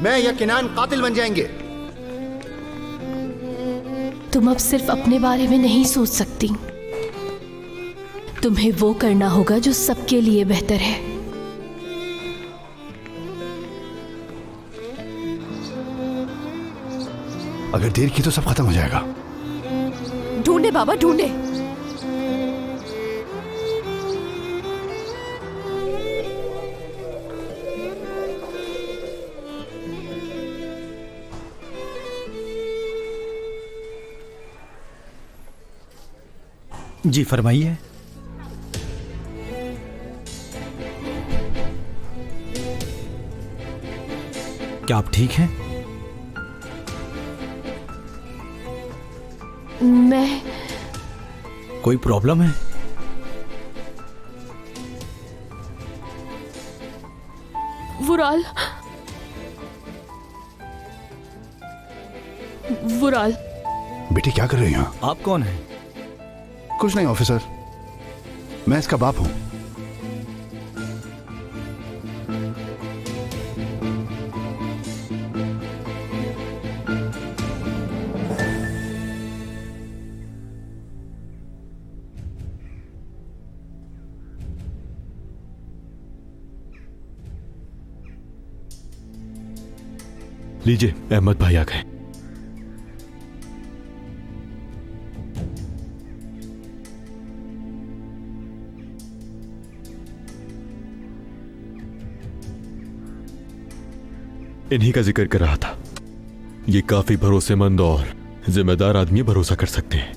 मैं या किनान कातिल बन जाएंगे। तुम अब सिर्फ अपने बारे में नहीं सोच सकती, तुम्हें वो करना होगा जो सबके लिए बेहतर है। अगर देर की तो सब खत्म हो जाएगा। ढूंढे बाबा ढूंढे। जी फरमाइए। क्या आप ठीक हैं? मैं कोई प्रॉब्लम है? वुराल, वुराल। बेटी क्या कर रही हैं? आप कौन हैं? कुछ नहीं ऑफिसर, मैं इसका बाप हूं। लीजिए, अहमद भाई आ गए। इन्हीं का जिक्र कर रहा था। ये काफी भरोसेमंद और जिम्मेदार आदमी भरोसा कर सकते हैं।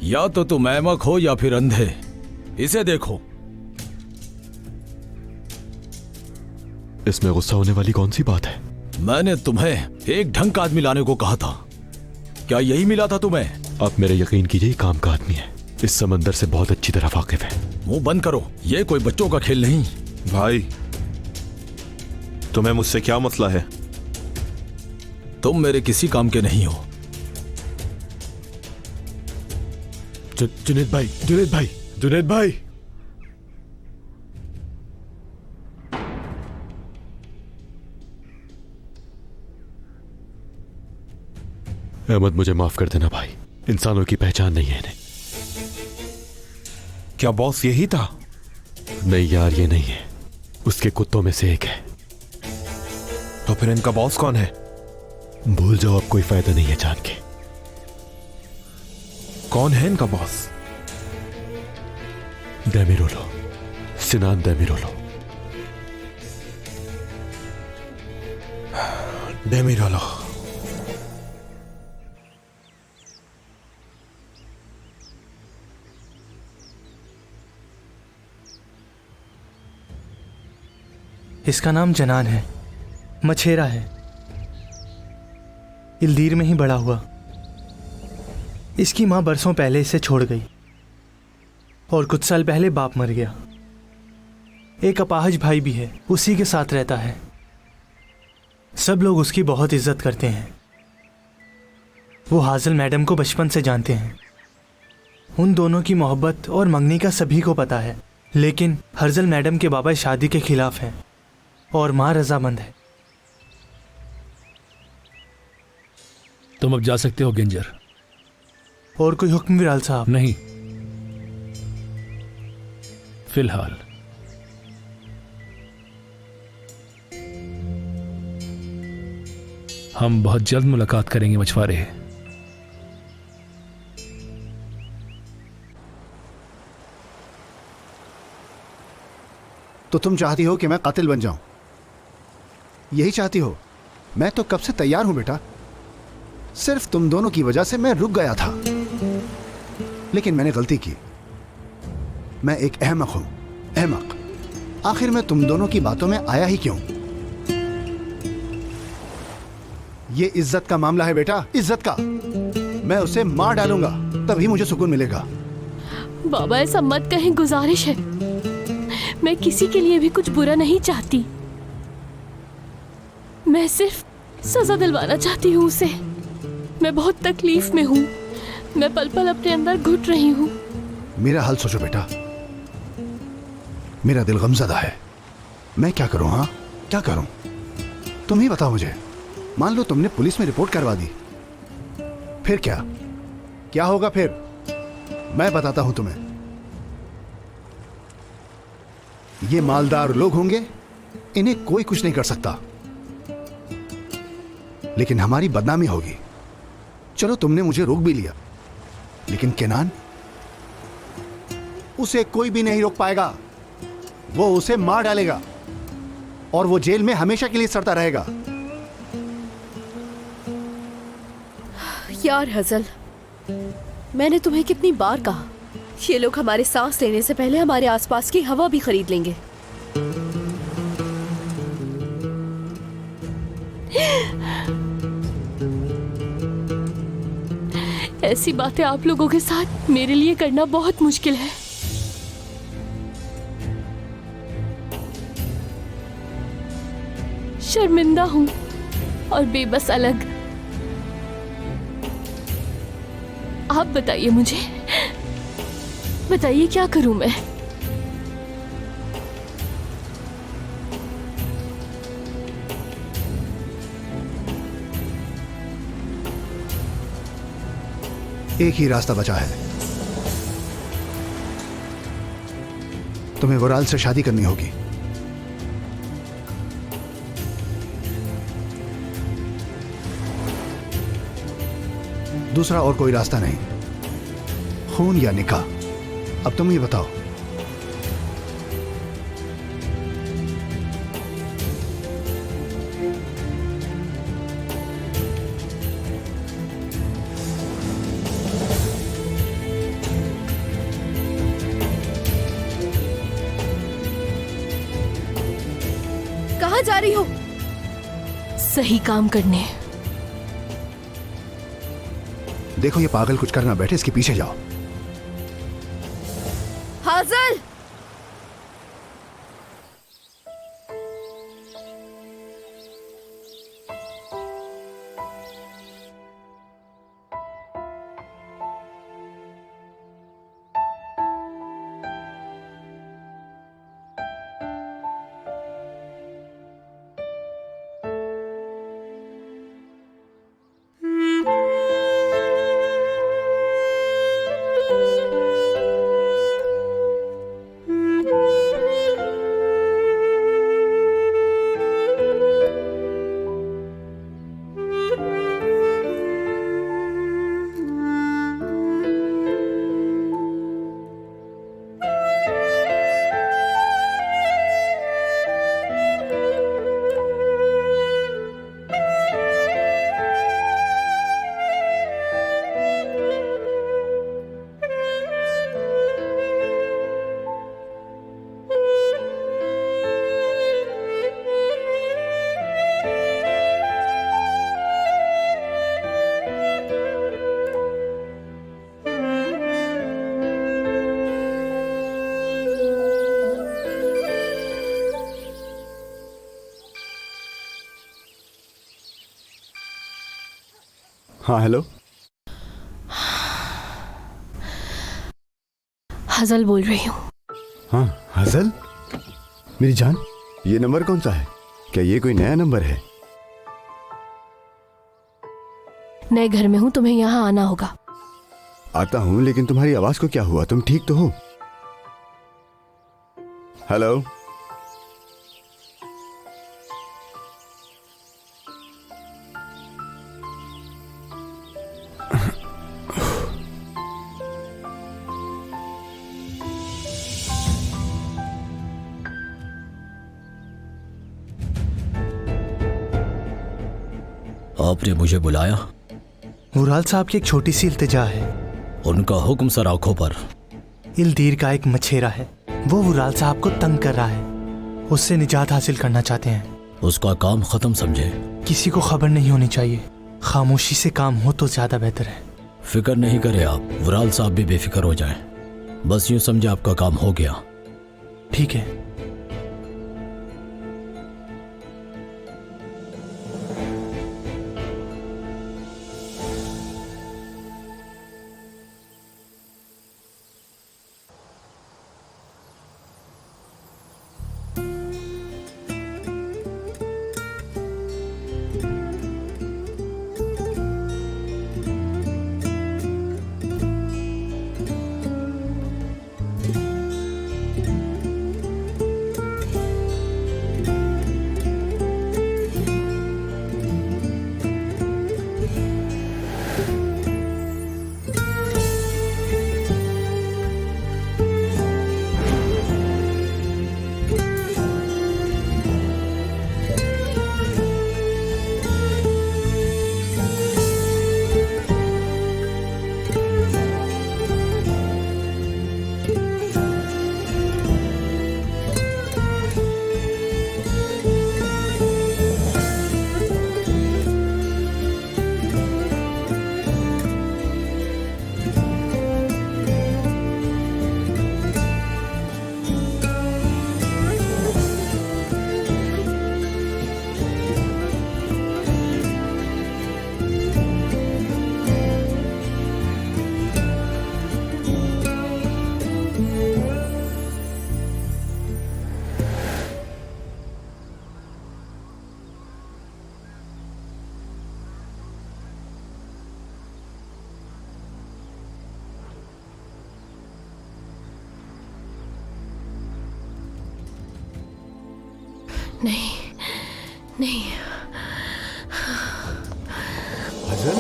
या तो तुम अहमक हो या फिर अंधे। इसे देखो। इसमें गुस्सा होने वाली कौन सी बात है? मैंने तुम्हें एक ढंग का आदमी लाने को कहा था, क्या यही मिला था तुम्हें? आप मेरे यकीन कीजिए, काम का आदमी है, इस समंदर से बहुत अच्छी तरह वाकिफ है। मुंह बंद करो, ये कोई बच्चों का खेल नहीं। भाई, तुम्हें मुझसे क्या मसला है? तुम मेरे किसी काम के नहीं हो। जुनैद भाई, जुनैद भाई, जुनैद भाई। अहमद, मुझे माफ कर देना भाई, इंसानों की पहचान नहीं है इन्हें। क्या बॉस यही था? नहीं यार, ये नहीं है, उसके कुत्तों में से एक है। तो फिर इनका बॉस कौन है? भूल जाओ, अब कोई फायदा नहीं है जान के। कौन है इनका बॉस? डेमिरोलो, सिनान डेमिरोलो। डेमिरोलो। इसका नाम जनान है, मछेरा है, इल्दीर में ही बड़ा हुआ। इसकी माँ बरसों पहले इसे छोड़ गई और कुछ साल पहले बाप मर गया। एक अपाहज भाई भी है, उसी के साथ रहता है। सब लोग उसकी बहुत इज्जत करते हैं। वो हाजिल मैडम को बचपन से जानते हैं। उन दोनों की मोहब्बत और मंगनी का सभी को पता है, लेकिन हर्जल मैडम के बाबा शादी के खिलाफ हैं और माँ रजामंद है। तुम अब जा सकते हो गिंजर। और कोई हुक्म विराल साहब? नहीं, फिलहाल। हम बहुत जल्द मुलाकात करेंगे मछुआरे। तो तुम चाहती हो कि मैं कातिल बन जाऊं? यही चाहती हो? मैं तो कब से तैयार हूं बेटा। सिर्फ तुम दोनों की वजह से मैं रुक गया था, लेकिन मैंने गलती की। मैं एक अहमक हूं, अहमक। आखिर मैं तुम दोनों की बातों में आया ही क्यों? ये इज्जत का मामला है बेटा, इज्जत का। मैं उसे मार डालूंगा, तभी मुझे सुकून मिलेगा। बाबा ऐसा मत कहें, गुजारिश है। मैं किसी के लिए भी कुछ बुरा नहीं चाहती। मैं सिर्फ सजा दिलवाना चाहती हूँ उसे। मैं बहुत तकलीफ में हूँ। मैं पल पल अपने अंदर घुट रही हूँ। मेरा हाल सोचो बेटा, मेरा दिल गमज़दा है। मैं क्या करूँ? हाँ, क्या करूँ? तुम ही बताओ मुझे, मान लो तुमने पुलिस में रिपोर्ट करवा दी, फिर क्या क्या होगा फिर? मैं बताता हूं तुम्हें। ये मालदार लोग होंगे, इन्हें कोई कुछ नहीं कर सकता, लेकिन हमारी बदनामी होगी। चलो तुमने मुझे रोक भी लिया, लेकिन केनान, उसे कोई भी नहीं रोक पाएगा। वो उसे मार डालेगा और वो जेल में हमेशा के लिए सड़ता रहेगा। यार हजल, मैंने तुम्हें कितनी बार कहा, ये लोग हमारे सांस लेने से पहले हमारे आसपास की हवा भी खरीद लेंगे। ऐसी बातें आप लोगों के साथ मेरे लिए करना बहुत मुश्किल है। शर्मिंदा हूं और बेबस अलग। आप बताइए मुझे, बताइए क्या करूं मैं? एक ही रास्ता बचा है, तुम्हें वराल से शादी करनी होगी। दूसरा और कोई रास्ता नहीं, खून या निकाह। अब तुम ही बताओ। कहाँ जा रही हो? सही काम करने। देखो ये पागल कुछ करना बैठे, इसके पीछे जाओ। हाजल, हाँ हेलो, हजल बोल रही हूँ। हाँ हजल, मेरी जान, ये नंबर कौन सा है? क्या ये कोई नया नंबर है? नए घर में हूँ, तुम्हें यहाँ आना होगा। आता हूँ, लेकिन तुम्हारी आवाज को क्या हुआ? तुम ठीक तो हो? हेलो, आपने मुझे बुलाया? वुराल साहब की एक छोटी सी इल्तिजा है। उनका हुक्म सर आंखों पर। इल्दीर का एक मछेरा है, वो वुराल साहब को तंग कर रहा है, उससे निजात हासिल करना चाहते हैं। उसका काम खत्म समझे। किसी को खबर नहीं होनी चाहिए, खामोशी से काम हो तो ज्यादा बेहतर है। फिक्र नहीं करे आप, वुराल साहब भी बेफिक्र हो जाए। बस यूं समझे आपका काम हो गया। ठीक है। नहीं नहीं, हजल,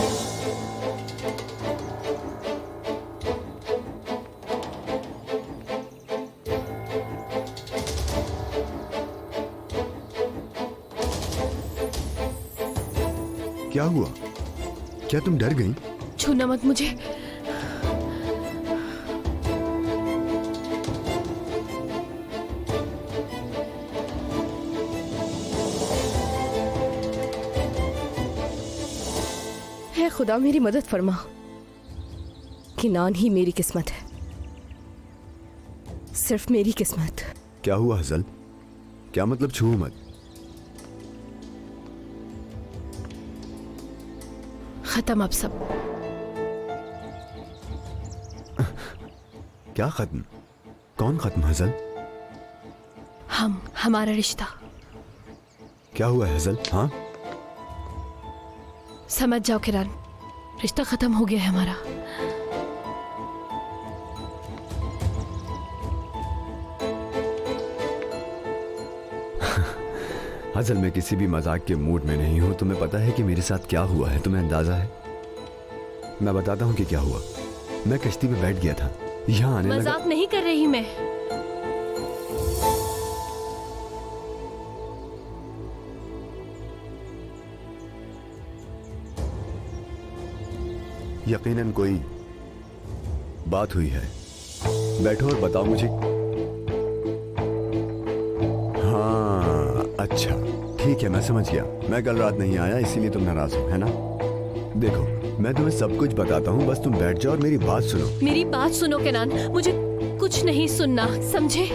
क्या हुआ? क्या तुम डर गई? छूना मत मुझे। है खुदा मेरी मदद फरमा कि नान ही मेरी किस्मत है, सिर्फ मेरी किस्मत। क्या हुआ हजल? क्या मतलब छूओ मत? खत्म अब सब। क्या खत्म? कौन खत्म हजल? हमारा रिश्ता। क्या हुआ हजल? हाँ, समझ जाओ किरण, रिश्ता खत्म हो गया है हमारा। हजल मैं किसी भी मजाक के मूड में नहीं हूं। तुम्हें पता है कि मेरे साथ क्या हुआ है? तुम्हें अंदाजा है? मैं बताता हूं कि क्या हुआ। मैं कश्ती में बैठ गया था, यहाँ आने लगा। मजाक नहीं कर रही मैं। यकीनन कोई बात हुई है। बैठो और बताओ मुझे। हाँ, अच्छा ठीक है, मैं समझ गया। मैं कल रात नहीं आया इसीलिए तुम नाराज हो, है ना? देखो, मैं तुम्हें सब कुछ बताता हूँ, बस तुम बैठ जाओ और मेरी बात सुनो। मेरी बात सुनो केनान, मुझे कुछ नहीं सुनना, समझे?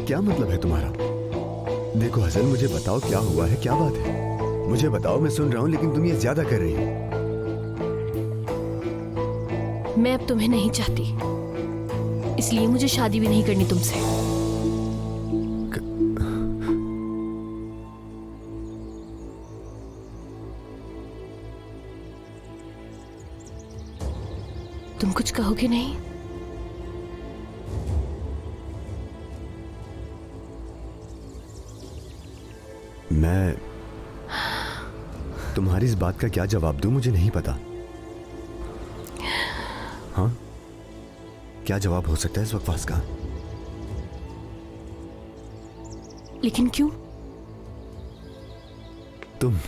क्या मतलब है तुम्हारा? देखो हसन, मुझे बताओ क्या हुआ है, क्या बात है? मुझे बताओ, मैं सुन रहा हूँ, लेकिन तुम ये ज्यादा कर रही हो। मैं अब तुम्हें नहीं चाहती, इसलिए मुझे शादी भी नहीं करनी तुमसे। तुम कुछ कहोगे नहीं? मैं तुम्हारी इस बात का क्या जवाब दूं, मुझे नहीं पता। हाँ, क्या जवाब हो सकता है इस बकवास का? लेकिन क्यों? तुम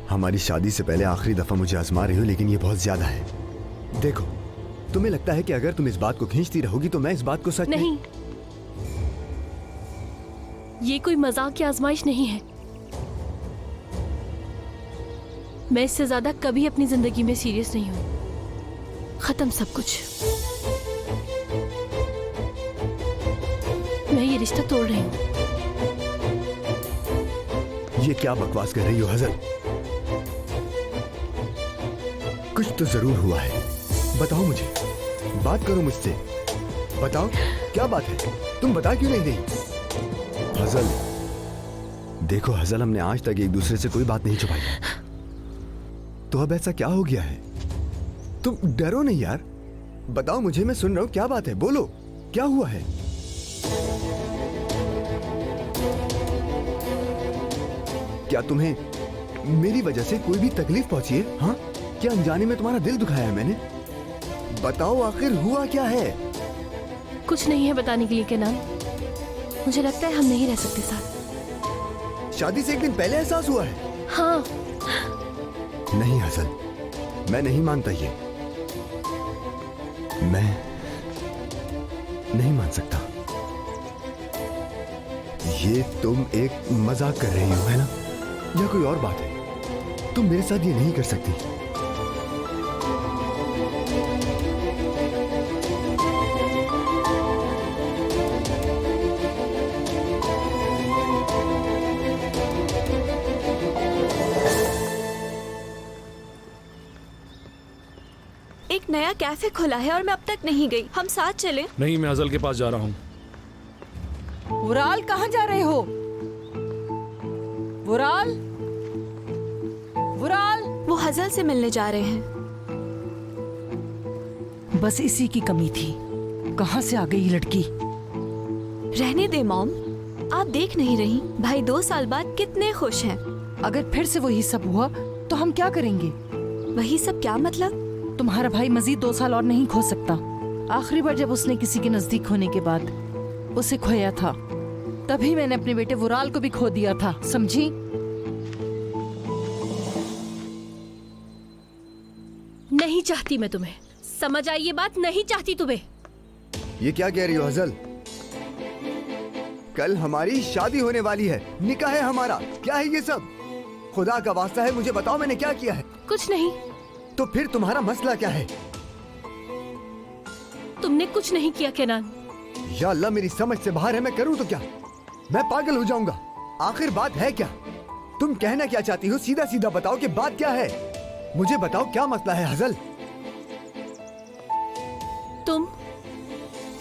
हमारी शादी से पहले आखिरी दफा मुझे आजमा रही हो, लेकिन ये बहुत ज्यादा है। देखो, तुम्हें लगता है कि अगर तुम इस बात को खींचती रहोगी तो मैं इस बात को सच नहीं, ये कोई मजाक की आजमाइश नहीं है। मैं इससे ज्यादा कभी अपनी जिंदगी में सीरियस नहीं हूं। खत्म सब कुछ। मैं ये रिश्ता तोड़ रही हूं। ये क्या बकवास कर रही हो हजर? कुछ तो जरूर हुआ है, बताओ मुझे, बात करो मुझसे, बताओ क्या बात है? तुम बता क्यों नहीं रही? हजल, देखो हजल, हमने आज तक एक दूसरे से कोई बात नहीं छुपाई, तो अब ऐसा क्या हो गया है? तुम डरो नहीं यार, बताओ मुझे, मैं सुन रहा हूं, क्या बात है? बोलो, क्या हुआ है? क्या तुम्हें मेरी वजह से कोई भी तकलीफ पहुंची है? हाँ, क्या अनजाने में तुम्हारा दिल दुखाया है मैंने? बताओ आखिर हुआ क्या है? कुछ नहीं है बताने के लिए केनान। मुझे लगता है हम नहीं रह सकते साथ। शादी से एक दिन पहले एहसास हुआ है? हाँ। नहीं हसन, मैं नहीं मानता ये। मैं नहीं मान सकता। ये तुम एक मजाक कर रही हो, है ना? या कोई और बात है? तुम मेरे साथ ये नहीं कर सकती। एक नया कैफे खुला है और मैं अब तक नहीं गई। हम साथ चलें? नहीं, मैं अजल के पास जा रहा हूँ। वुराल, कहाँ जा रहे हो? वुराल, वुराल। वो हजल से मिलने जा रहे हैं। बस इसी की कमी थी। कहाँ से आ गई ये लड़की? रहने दे मॉम, आप देख नहीं रही भाई 2 साल बाद कितने खुश हैं। अगर फिर से वही सब हुआ तो हम क्या करेंगे? वही सब क्या मतलब? तुम्हारा भाई मजीद 2 साल और नहीं खो सकता। आखिरी बार जब उसने किसी के नजदीक होने के बाद उसे खोया था, तभी मैंने अपने बेटे वुराल को भी खो दिया था, समझी? नहीं चाहती मैं तुम्हें, समझ आई ये बात? नहीं चाहती तुम्हें। ये क्या कह रही हो हजल? कल हमारी शादी होने वाली है, निकाह है हमारा। क्या है ये सब? खुदा का वास्ता है, मुझे बताओ मैंने क्या किया है? कुछ नहीं। तो फिर तुम्हारा मसला क्या है? तुमने कुछ नहीं किया केनान। या अल्लाह, मेरी समझ से बाहर है। मैं करूं तो क्या? मैं पागल हो जाऊंगा। आखिर बात है क्या? तुम कहना क्या चाहती हो? सीधा सीधा बताओ कि बात क्या है। मुझे बताओ क्या मसला है हजल? तुम,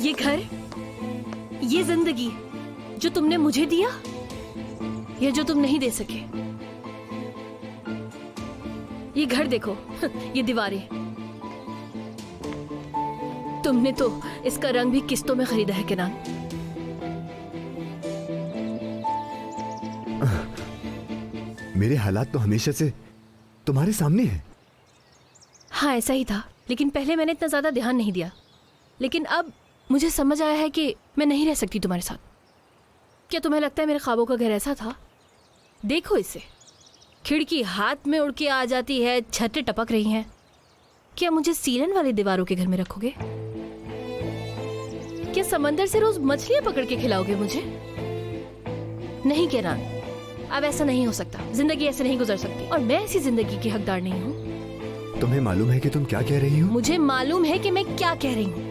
ये घर, ये जिंदगी जो तुमने मुझे दिया, या जो तुम नहीं दे सके। ये घर देखो, ये दीवारें, तुमने तो इसका रंग भी किस्तों में खरीदा है केनान। मेरे हालात तो हमेशा से तुम्हारे सामने हैं। हाँ, ऐसा ही था, लेकिन पहले मैंने इतना ज्यादा ध्यान नहीं दिया। लेकिन अब मुझे समझ आया है कि मैं नहीं रह सकती तुम्हारे साथ। क्या तुम्हें लगता है मेरे ख्वाबों का घर ऐसा था? देखो इसे, खिड़की हाथ में उड़ के आ जाती है, छतें टपक रही हैं। क्या मुझे सीलन वाली दीवारों के घर में रखोगे? क्या समंदर से रोज मछलियां पकड़ के खिलाओगे मुझे? नहीं केनान, अब ऐसा नहीं हो सकता। जिंदगी ऐसे नहीं गुजर सकती, और मैं ऐसी जिंदगी की हकदार नहीं हूँ। तुम्हें मालूम है कि तुम क्या कह रही हो? मुझे मालूम है कि मैं क्या कह रही हूँ।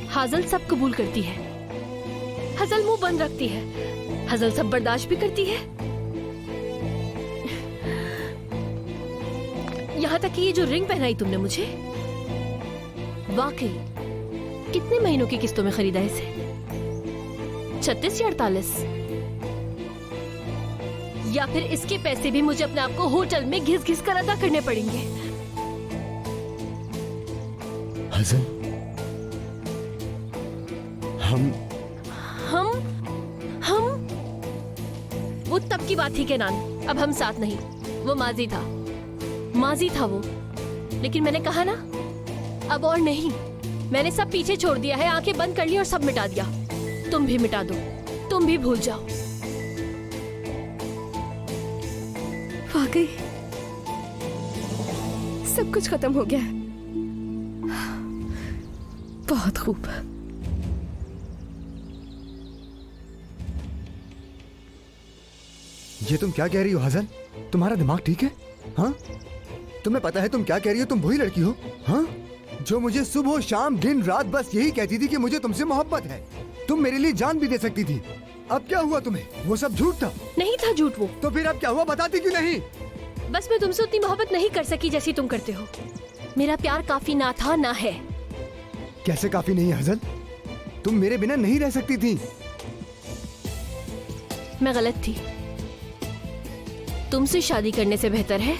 हाजल सब कबूल करती है, हजल मुंह बंद रखती है, हजल सब बर्दाश्त भी करती है। यहाँ तक कि ये जो रिंग पहनाई तुमने मुझे, वाकई कितने महीनों की किस्तों में खरीदा है इसे? 36 या 48? या फिर इसके पैसे भी मुझे अपने आप को होटल में घिस घिस कर अदा करने पड़ेंगे? हसन, हम वो तब की बात थी केनान, अब हम साथ नहीं। वो माजी था वो। लेकिन मैंने कहा ना, अब और नहीं। मैंने सब पीछे छोड़ दिया है, आंखें बंद कर ली और सब मिटा दिया। तुम भी मिटा दो, तुम भी भूल जाओ। वाकई सब कुछ खत्म हो गया है। बहुत खूब। ये तुम क्या कह रही हो हसन? तुम्हारा दिमाग ठीक है? हाँ, तुम्हें पता है तुम क्या कह रही हो? तुम वही लड़की हो, हाँ, जो मुझे सुबह शाम दिन रात बस यही कहती थी कि मुझे तुमसे मोहब्बत है। तुम मेरे लिए जान भी दे सकती थी। अब क्या हुआ तुम्हें? वो सब झूठ था। नहीं था झूठ वो। तो फिर अब क्या हुआ? बताती क्यों नहीं? बस मैं तुमसे उतनी मोहब्बत नहीं कर सकी जैसी तुम करते हो। मेरा प्यार काफी ना था, ना है। कैसे काफी नहीं है हसन? तुम मेरे बिना नहीं रह सकती थी। मैं गलत थी। तुमसे शादी करने से बेहतर है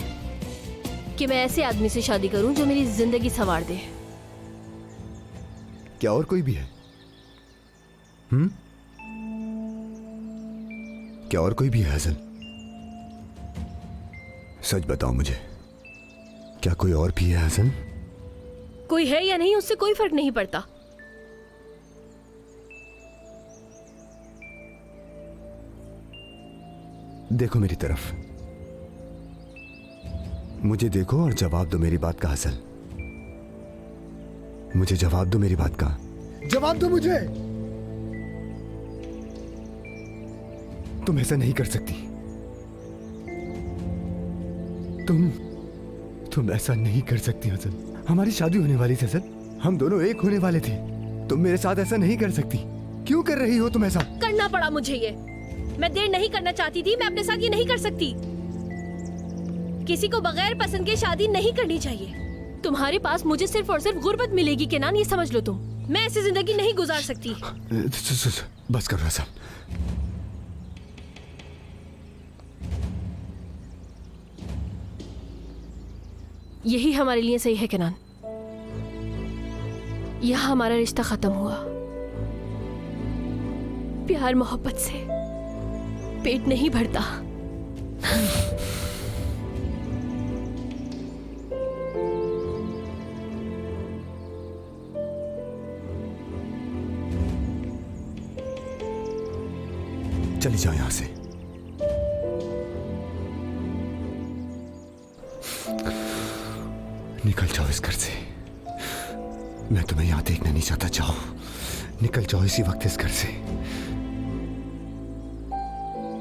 कि मैं ऐसे आदमी से शादी करूं जो मेरी जिंदगी संवार दे। क्या और कोई भी है? क्या और कोई भी है हसन? सच बताओ मुझे, क्या कोई और भी है हसन? कोई है या नहीं उससे कोई फर्क नहीं पड़ता। देखो मेरी तरफ, मुझे देखो और जवाब दो मेरी बात का हसन। मुझे जवाब दो मेरी बात का। जवाब दो मुझे। तुम ऐसा नहीं कर सकती। तुम ऐसा नहीं कर सकती हसन। हमारी शादी होने वाली थी हसन, हम दोनों एक होने वाले थे। तुम मेरे साथ ऐसा नहीं कर सकती। क्यों कर रही हो तुम ऐसा? करना पड़ा मुझे ये। मैं देर नहीं करना चाहती थी। मैं अपने साथ ये नहीं कर सकती। किसी को बगैर पसंद के शादी नहीं करनी चाहिए। तुम्हारे पास मुझे सिर्फ और सिर्फ गुर्बत मिलेगी केनान, ये समझ लो तुम। मैं ऐसी जिंदगी नहीं गुजार सकती। बस करो ऐसा। यही हमारे लिए सही है केनान। यह हमारा रिश्ता खत्म हुआ। प्यार मोहब्बत से पेट नहीं भरता। चली जाओ यहां से। निकल जाओ इस घर से। मैं तुम्हें यहां देखना नहीं चाहता। जाओ, निकल जाओ इसी वक्त इस घर से।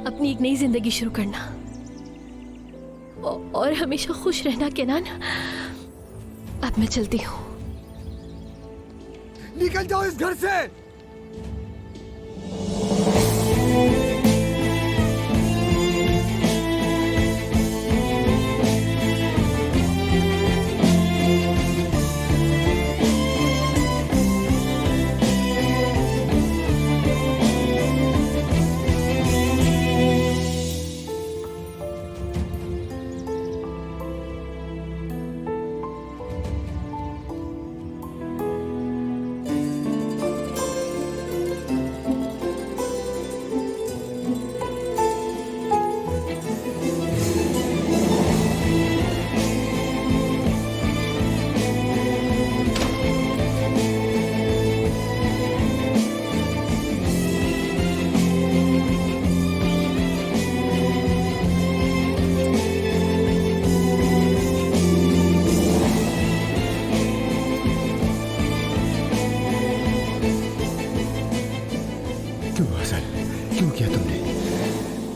अपनी एक नई जिंदगी शुरू करना और हमेशा खुश रहना केनान। अब मैं चलती हूँ। निकल जाओ इस घर से।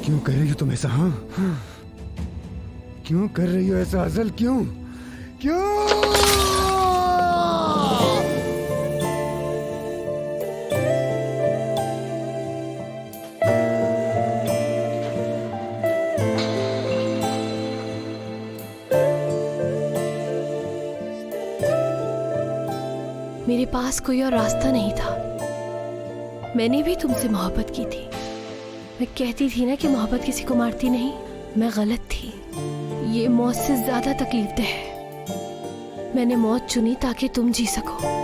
क्यों कर रही हो तुम ऐसा? हाँ, क्यों कर रही हो ऐसा अज़ल? क्यों क्यों? मेरे पास कोई और रास्ता नहीं था। मैंने भी तुमसे मोहब्बत की थी। मैं कहती थी ना कि मोहब्बत किसी को मारती नहीं। मैं गलत थी। ये मौत से ज्यादा तकलीफ दह है। मैंने मौत चुनी ताकि तुम जी सको।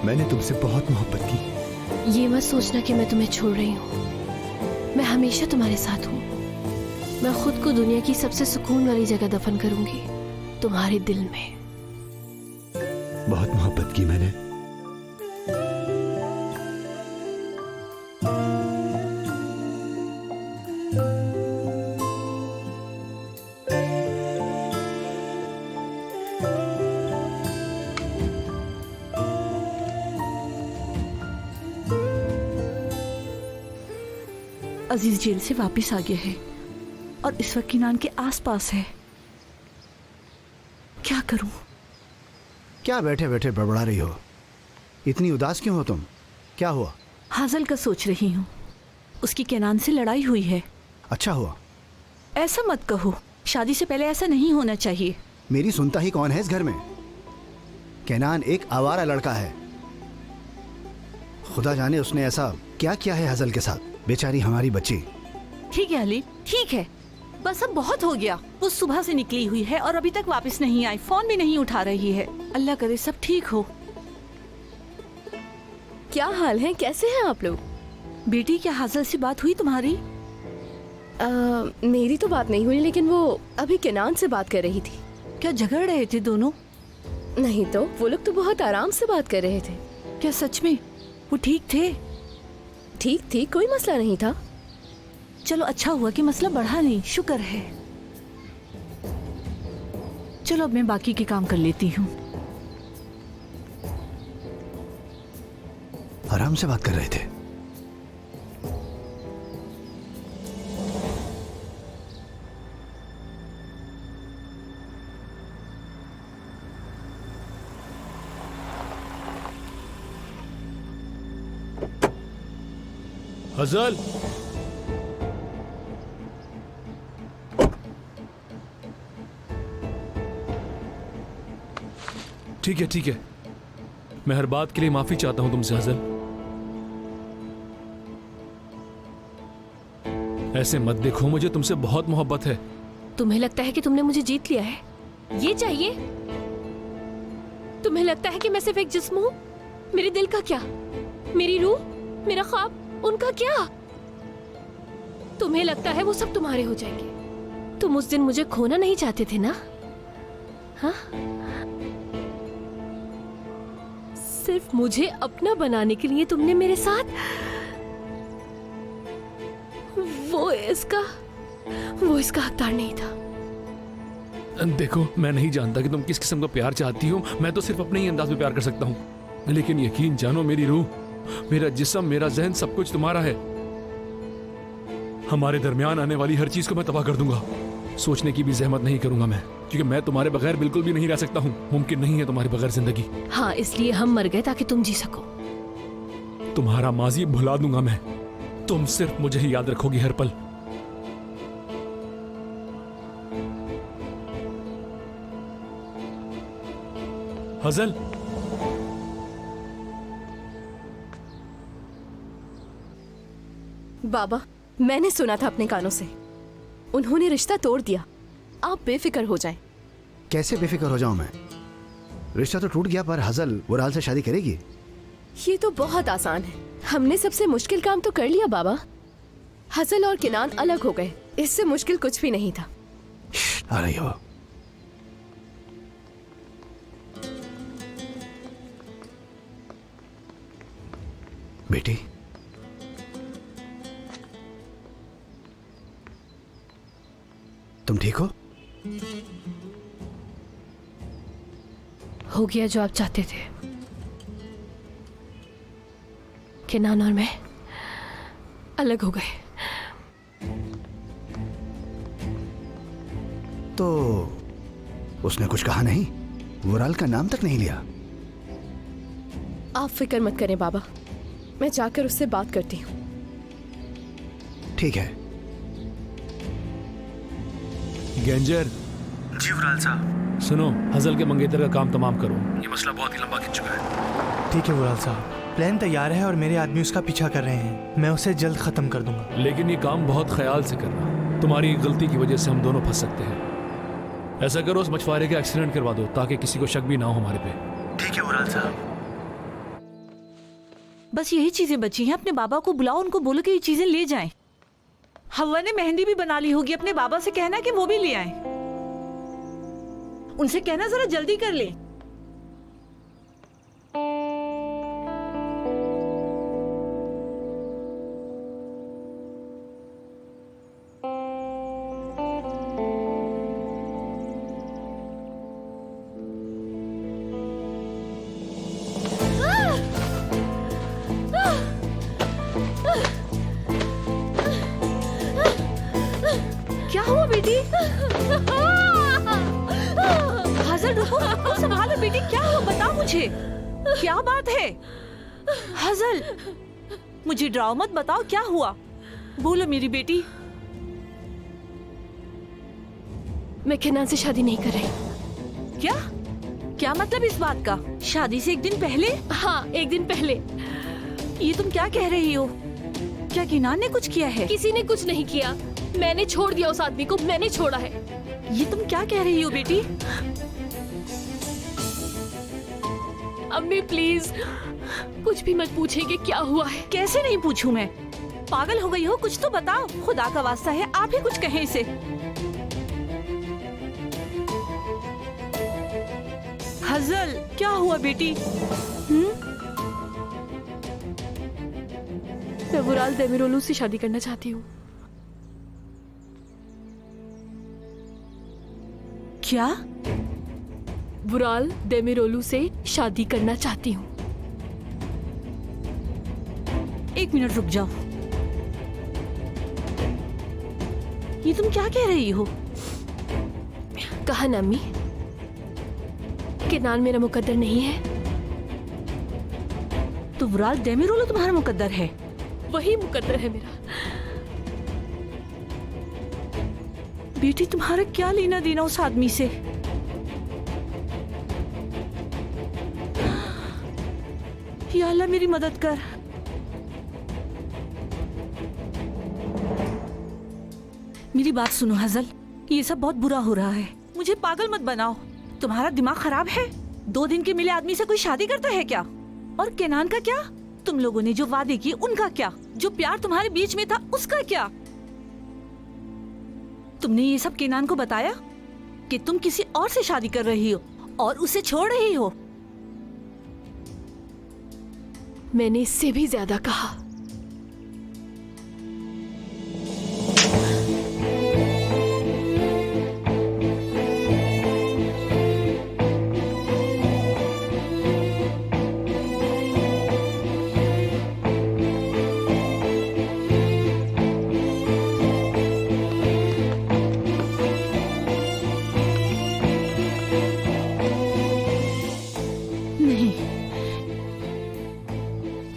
मैंने तुमसे बहुत मोहब्बत की। ये मत सोचना कि मैं तुम्हें छोड़ रही हूँ। मैं हमेशा तुम्हारे साथ हूँ। मैं खुद को दुनिया की सबसे सुकून वाली जगह दफन करूंगी, तुम्हारे दिल में। बहुत मोहब्बत की मैंने। अजीज जेल से वापस आ गया है और इस वक्त किनान के आसपास है। क्या करूं? क्या बैठे बैठे बड़बड़ा रही हो? इतनी उदास क्यों हो तुम? क्या हुआ? हाजल का सोच रही हूँ। उसकी केनान से लड़ाई हुई है। अच्छा हुआ। ऐसा मत कहो, शादी से पहले ऐसा नहीं होना चाहिए। मेरी सुनता ही कौन है इस घर में? केनान एक आवारा लड़का है। खुदा जाने उसने ऐसा क्या किया है हाजल के साथ। बेचारी हमारी बच्ची। ठीक है अली, ठीक है, बस अब बहुत हो गया। वो सुबह से निकली हुई है और अभी तक वापस नहीं आई। फोन भी नहीं उठा रही है। अल्लाह करे सब ठीक हो। क्या हाल है? कैसे हैं आप लोग? बेटी, क्या हाजल से बात हुई तुम्हारी? मेरी तो बात नहीं हुई, लेकिन वो अभी केनान से बात कर रही थी। क्या झगड़ रहे थे दोनों? नहीं तो, वो लोग तो बहुत आराम से बात कर रहे थे। क्या सच में वो ठीक थे? ठीक थी, कोई मसला नहीं था। चलो अच्छा हुआ कि मसला बढ़ा नहीं, शुक्र है। चलो अब मैं बाकी के काम कर लेती हूँ। आराम से बात कर रहे थे। हज़ल, ठीक है, मैं हर बात के लिए माफी चाहता हूं तुमसे हजल। ऐसे मत देखो, मुझे तुमसे बहुत मोहब्बत है। तुम्हें लगता है कि तुमने मुझे जीत लिया है? ये चाहिए? तुम्हें लगता है कि मैं सिर्फ एक जिस्म हूँ? मेरे दिल का क्या? मेरी रूह, मेरा ख्वाब, उनका क्या? तुम्हें लगता है वो सब तुम्हारे हो जाएंगे? तुम उस दिन मुझे खोना नहीं चाहते थे ना? हाँ? सिर्फ मुझे अपना बनाने के लिए तुमने मेरे साथ वो इसका हकदार नहीं था। देखो, मैं नहीं जानता कि तुम किस किस्म का प्यार चाहती हो, मैं तो सिर्फ अपने ही अंदाज में प्यार कर सकता हूँ, लेकिन यकीन जानो मेरी रूह, मेरा जिस्म, मेरा जहन, सब कुछ तुम्हारा है। हमारे दरमियान आने वाली हर चीज को मैं तबाह कर दूंगा। सोचने की भी जहमत नहीं करूंगा मैं, क्योंकि मैं तुम्हारे बगैर बिल्कुल भी नहीं रह सकता हूँ। मुमकिन नहीं है तुम्हारे बगैर जिंदगी। हाँ, इसलिए हम मर गए ताकि तुम जी सको। तुम्हारा माजी भुला दूंगा मैं, तुम सिर्फ मुझे ही याद रखोगी हर पल। हजल, बाबा, मैंने सुना था अपने कानों से, उन्होंने रिश्ता तोड़ दिया। आप बेफिक्र हो जाएं। कैसे बेफिक्र हो जाऊं मैं? रिश्ता तो टूट गया, पर हजल वुराल से शादी करेगी। ये तो बहुत आसान है। हमने सबसे मुश्किल काम तो कर लिया बाबा। हसल और किनान अलग हो गए, इससे मुश्किल कुछ भी नहीं था। आ रही हो? बेटी, तुम ठीक हो? हो गया जो आप चाहते थे। किनान और मैं अलग हो गए। तो उसने कुछ कहा नहीं? वुराल का नाम तक नहीं लिया? आप फिक्र मत करें बाबा, मैं जाकर उससे बात करती हूँ। ठीक है। गेंजर। जी वुराल साहब। सुनो, हजल के मंगेतर का काम तमाम करो, ये मसला बहुत ही लंबा खिंच चुका है। ठीक है वुराल साहब, प्लान तैयार है और मेरे आदमी उसका पीछा कर रहे हैं। मैं उसे जल्द खत्म कर दूंगा। लेकिन ये काम बहुत ख्याल से करना, तुम्हारी गलती की वजह से हम दोनों फंस सकते हैं। ऐसा करो, उस मछुआरे का एक्सीडेंट करवा दो ताकि किसी को शक भी ना हो हमारे पे। ठीक है वुराल साहब। बस यही चीजें बची हैं। अपने बाबा को बुलाओ, उनको बोलो कि ये चीजें ले जाएं। हवा ने मेहंदी भी बना ली होगी, अपने बाबा से कहना कि वो भी ले आए। उनसे कहना जरा जल्दी कर ले। क्या हुआ बेटी? हजल रुको, संभालो बेटी, क्या हुआ बताओ मुझे, क्या बात है? हजल, मुझे डराओ मत, बताओ क्या हुआ, बोलो मेरी बेटी। मैं किनान से शादी नहीं कर रही। क्या? क्या मतलब इस बात का? शादी से एक दिन पहले? हाँ, एक दिन पहले। ये तुम क्या कह रही हो? क्या किनान ने कुछ किया है? किसी ने कुछ नहीं किया, मैंने छोड़ दिया उस आदमी को, मैंने छोड़ा है। ये तुम क्या कह रही हो बेटी? अम्मी प्लीज, कुछ भी मत पूछेंगे क्या हुआ है। कैसे नहीं पूछूं मैं? पागल हो गई हो? कुछ तो बताओ, खुदा का वास्ता है, आप ही कुछ कहें इसे। हजल, क्या हुआ बेटी? मैं वुराल देमिरोलू से शादी करना चाहती हूँ। क्या? वुराल देमिरोलू से शादी करना चाहती हूँ। एक मिनट रुक जाओ, ये तुम क्या कह रही हो? कहा ना अम्मी, किनान मेरा मुकद्दर नहीं है। तो वुराल देमिरोलू तुम्हारा मुकद्दर है? वही मुकद्दर है मेरा। बेटी, तुम्हारा क्या लेना देना उस आदमी से? या अल्लाह मेरी मदद कर। मेरी बात सुनो हजल, ये सब बहुत बुरा हो रहा है। मुझे पागल मत बनाओ। तुम्हारा दिमाग खराब है? 2 दिन के मिले आदमी से कोई शादी करता है क्या? और केनान का क्या? तुम लोगों ने जो वादे किए उनका क्या? जो प्यार तुम्हारे बीच में था उसका क्या? तुमने ये सब केनान को बताया कि तुम किसी और से शादी कर रही हो और उसे छोड़ रही हो? मैंने इससे भी ज्यादा कहा।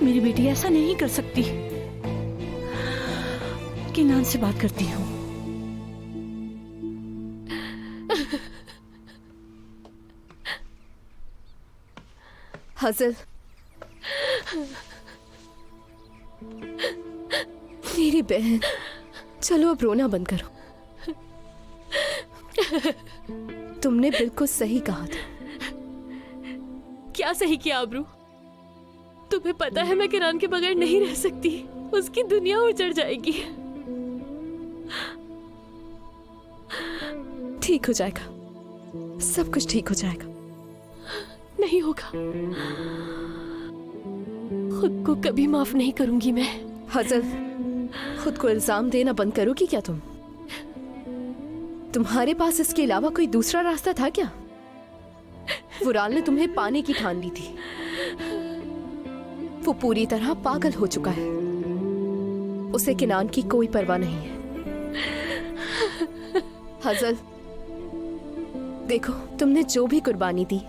मेरी बेटी ऐसा नहीं कर सकती। केनान से बात करती हूँ। हजल, मेरी बहन, चलो अब रोना बंद करो। तुमने बिल्कुल सही कहा था। क्या सही किया आबरू? तुम्हें पता है मैं किरान के बगैर नहीं रह सकती। उसकी दुनिया उजड़ जाएगी। ठीक हो जाएगा, सब कुछ ठीक हो जाएगा। नहीं होगा। खुद को कभी माफ नहीं करूंगी मैं। हजल, खुद को इल्जाम देना बंद करोगी क्या तुम? तुम्हारे पास इसके अलावा कोई दूसरा रास्ता था क्या? वुराल ने तुम्हें पाने की ठान ली थी। वो पूरी तरह पागल हो चुका है। उसे किनान की कोई परवाह नहीं है। हजल, देखो, तुमने जो भी कुर्बानी दी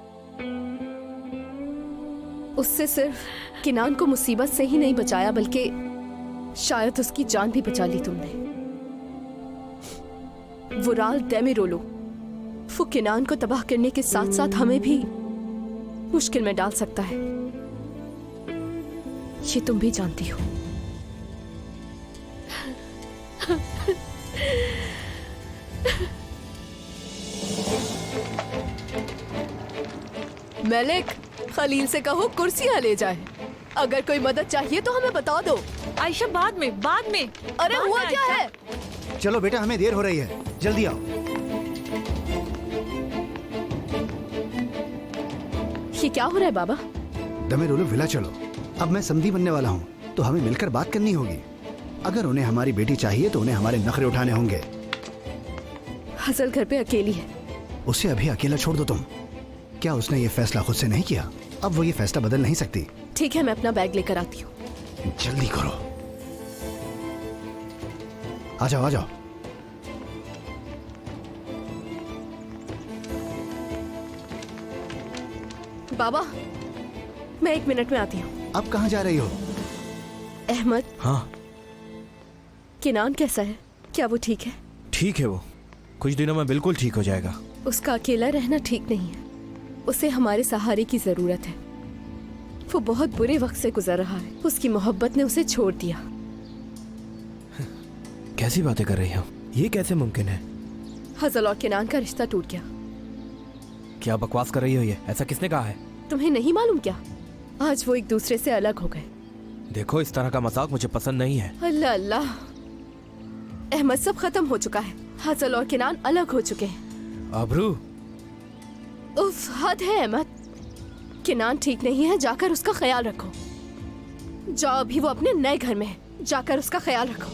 उससे सिर्फ किनान को मुसीबत से ही नहीं बचाया, बल्कि शायद उसकी जान भी बचा ली तुमने। वुराल डेमिरोलो वो किनान को तबाह करने के साथ साथ हमें भी मुश्किल में डाल सकता है। ये तुम भी जानती हो। मलिक, खलील से कहो कुर्सियां ले जाए। अगर कोई मदद चाहिए तो हमें बता दो। आयशा, बाद में। अरे हुआ क्या है? चलो बेटा, हमें देर हो रही है, जल्दी आओ। ये क्या हो रहा है बाबा? दमेरोलो विला चलो। अब मैं समधी बनने वाला हूँ, तो हमें मिलकर बात करनी होगी। अगर उन्हें हमारी बेटी चाहिए तो उन्हें हमारे नखरे उठाने होंगे। हसल घर पे अकेली है। उसे अभी अकेला छोड़ दो तुम। क्या उसने ये फैसला खुद से नहीं किया? अब वो ये फैसला बदल नहीं सकती। ठीक है, मैं अपना बैग लेकर आती हूँ। जल्दी करो। आ जाओ, आ जाओ। बाबा, मैं 1 मिनट में आती हूँ। अब कहाँ जा रही हो? अहमद, हाँ, किनान कैसा है? क्या वो ठीक है? ठीक है। वो कुछ दिनों में बिल्कुल ठीक हो जाएगा। उसका अकेला रहना ठीक नहीं है। उसे हमारे सहारे की जरूरत है। वो बहुत बुरे वक्त से गुजर रहा है। उसकी मोहब्बत ने उसे छोड़ दिया। कैसी बातें कर रही हो? ये कैसे मुमकिन है? हजल और किनान का रिश्ता टूट गया। क्या बकवास कर रही हो? ये ऐसा किसने कहा है? तुम्हें नहीं मालूम क्या? आज वो एक दूसरे से अलग हो गए। देखो, इस तरह का मजाक मुझे पसंद नहीं है। अल्लाह अल्लाह, अहमद, सब खत्म हो चुका है। हजल और किनान अलग हो चुके हैं। आबरू, उफ, हद है अहमद। किनान ठीक नहीं है, जाकर उसका ख्याल रखो। जाओ, अभी वो अपने नए घर में है, जाकर उसका ख्याल रखो।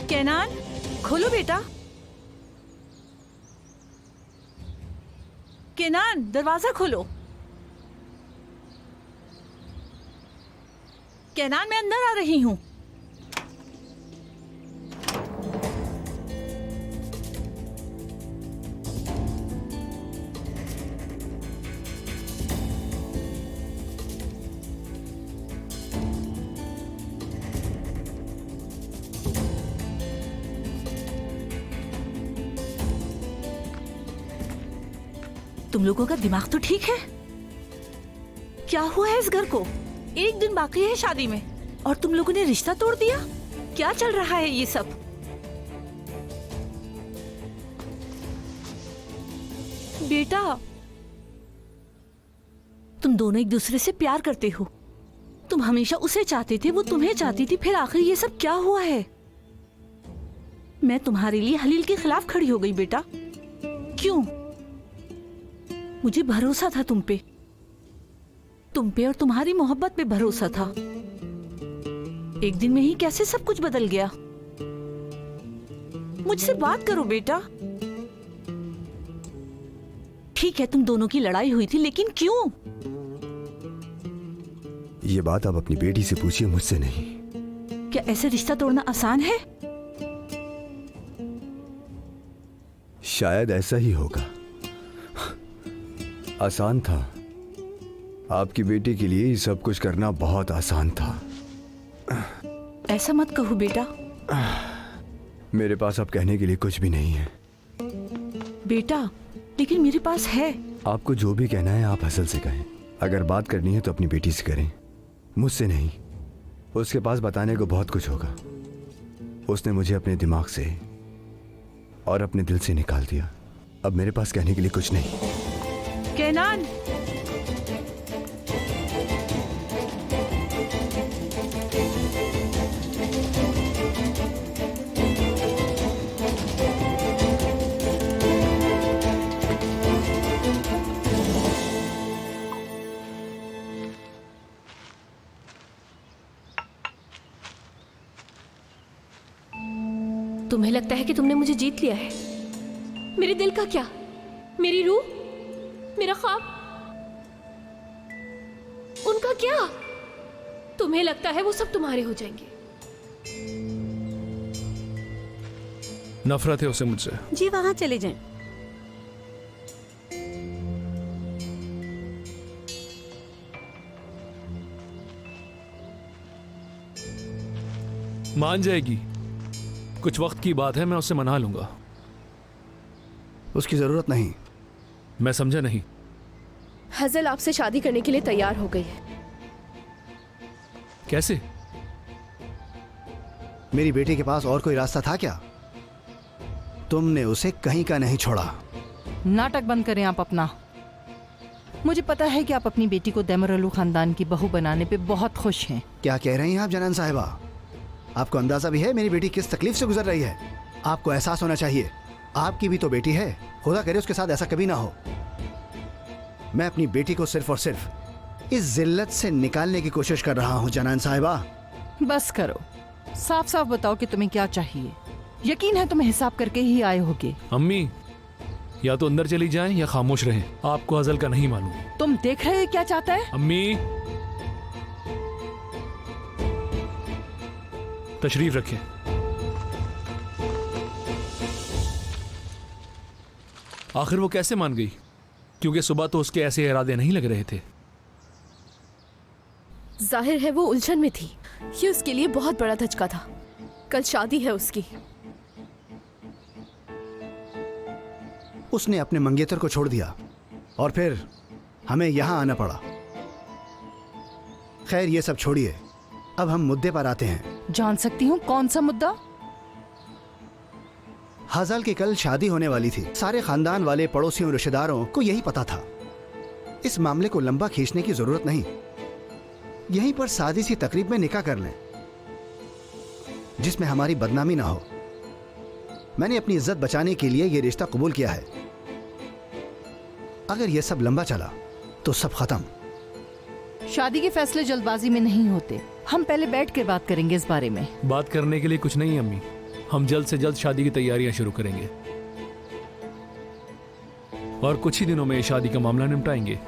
केनान, खोलो बेटा। केनान, दरवाजा खोलो। केनान, मैं अंदर आ रही हूँ। तुम लोगों का दिमाग तो ठीक है? क्या हुआ है इस घर को? एक दिन बाकी है शादी में और तुम लोगों ने रिश्ता तोड़ दिया। क्या चल रहा है ये सब? बेटा, तुम दोनों एक दूसरे से प्यार करते हो। तुम हमेशा उसे चाहते थे, वो तुम्हें चाहती थी, फिर आखिर ये सब क्या हुआ है? मैं तुम्हारे लिए हलील के खिलाफ खड़ी हो गई बेटा। क्यों? मुझे भरोसा था तुम पे और तुम्हारी मोहब्बत पे भरोसा था। एक दिन में ही कैसे सब कुछ बदल गया? मुझसे बात करो बेटा। ठीक है, तुम दोनों की लड़ाई हुई थी, लेकिन क्यों? ये बात आप अपनी बेटी से पूछिए, मुझसे नहीं। क्या ऐसे रिश्ता तोड़ना आसान है? शायद ऐसा ही होगा। आसान था। आपकी बेटी के लिए ये सब कुछ करना बहुत आसान था। ऐसा मत कहो बेटा। मेरे पास अब कहने के लिए कुछ भी नहीं है। बेटा, लेकिन मेरे पास है। आपको जो भी कहना है आप हसल से कहें। अगर बात करनी है तो अपनी बेटी से करें, मुझसे नहीं। उसके पास बताने को बहुत कुछ होगा। उसने मुझे अपने दिमाग से और अपने दिल से निकाल दिया। अब मेरे पास कहने के लिए कुछ नहीं। केनान, तुम्हें लगता है कि तुमने मुझे जीत लिया है? मेरे दिल का क्या? मेरी रूह, मेरा ख्वाब, उनका क्या? तुम्हें लगता है वो सब तुम्हारे हो जाएंगे? नफरत है उसे मुझसे। जी वहां चले जाएं। मान जाएगी। कुछ वक्त की बात है, मैं उससे मना लूंगा। उसकी जरूरत नहीं। मैं समझा नहीं। हजल आपसे शादी करने के लिए तैयार हो गई है। कैसे? मेरी बेटी के पास और कोई रास्ता था क्या? तुमने उसे कहीं का नहीं छोड़ा। नाटक बंद करें आप अपना। मुझे पता है कि आप अपनी बेटी को दैमरलू खानदान की बहू बनाने पे बहुत खुश हैं। क्या कह रही हैं आप जनान साहिबा? आपको अंदाजा भी है मेरी बेटी किस तकलीफ से गुजर रही है? आपको एहसास होना चाहिए, आपकी भी तो बेटी है। खुदा करे उसके साथ ऐसा कभी ना हो। मैं अपनी बेटी को सिर्फ और सिर्फ इस जिल्लत से निकालने की कोशिश कर रहा हूं जनान साहिबा। बस करो, साफ साफ बताओ कि तुम्हें क्या चाहिए। यकीन है तुम हिसाब करके ही आए होगे। अम्मी, या तो अंदर चली जाएं या खामोश रहें। आपको हजल का नहीं मालूम। तुम देख रहे हो क्या चाहता है? अम्मी, तशरीफ रखें। आखिर वो कैसे मान गई? क्योंकि सुबह तो उसके ऐसे इरादे नहीं लग रहे थे। जाहिर है वो उलझन में थी। ये उसके लिए बहुत बड़ा धचका था। कल शादी है उसकी। उसने अपने मंगेतर को छोड़ दिया और फिर हमें यहां आना पड़ा। खैर ये सब छोड़िए, अब हम मुद्दे पर आते हैं। जान सकती हूँ कौन सा मुद्दा? हजल की कल शादी होने वाली थी। सारे खानदान वाले, पड़ोसियों, रिश्तेदारों को यही पता था। इस मामले को लंबा खींचने की जरूरत नहीं। यहीं पर सादी सी तकरीब में निकाह कर लें जिसमें हमारी बदनामी ना हो। मैंने अपनी इज्जत बचाने के लिए यह रिश्ता कबूल किया है। अगर यह सब लंबा चला तो सब खत्म। शादी के फैसले जल्दबाजी में नहीं होते। हम पहले बैठ कर बात करेंगे इस बारे में। बात करने के लिए कुछ नहीं है अम्मी। हम जल्द से जल्द शादी की तैयारियां शुरू करेंगे और कुछ ही दिनों में शादी का मामला निपटाएंगे।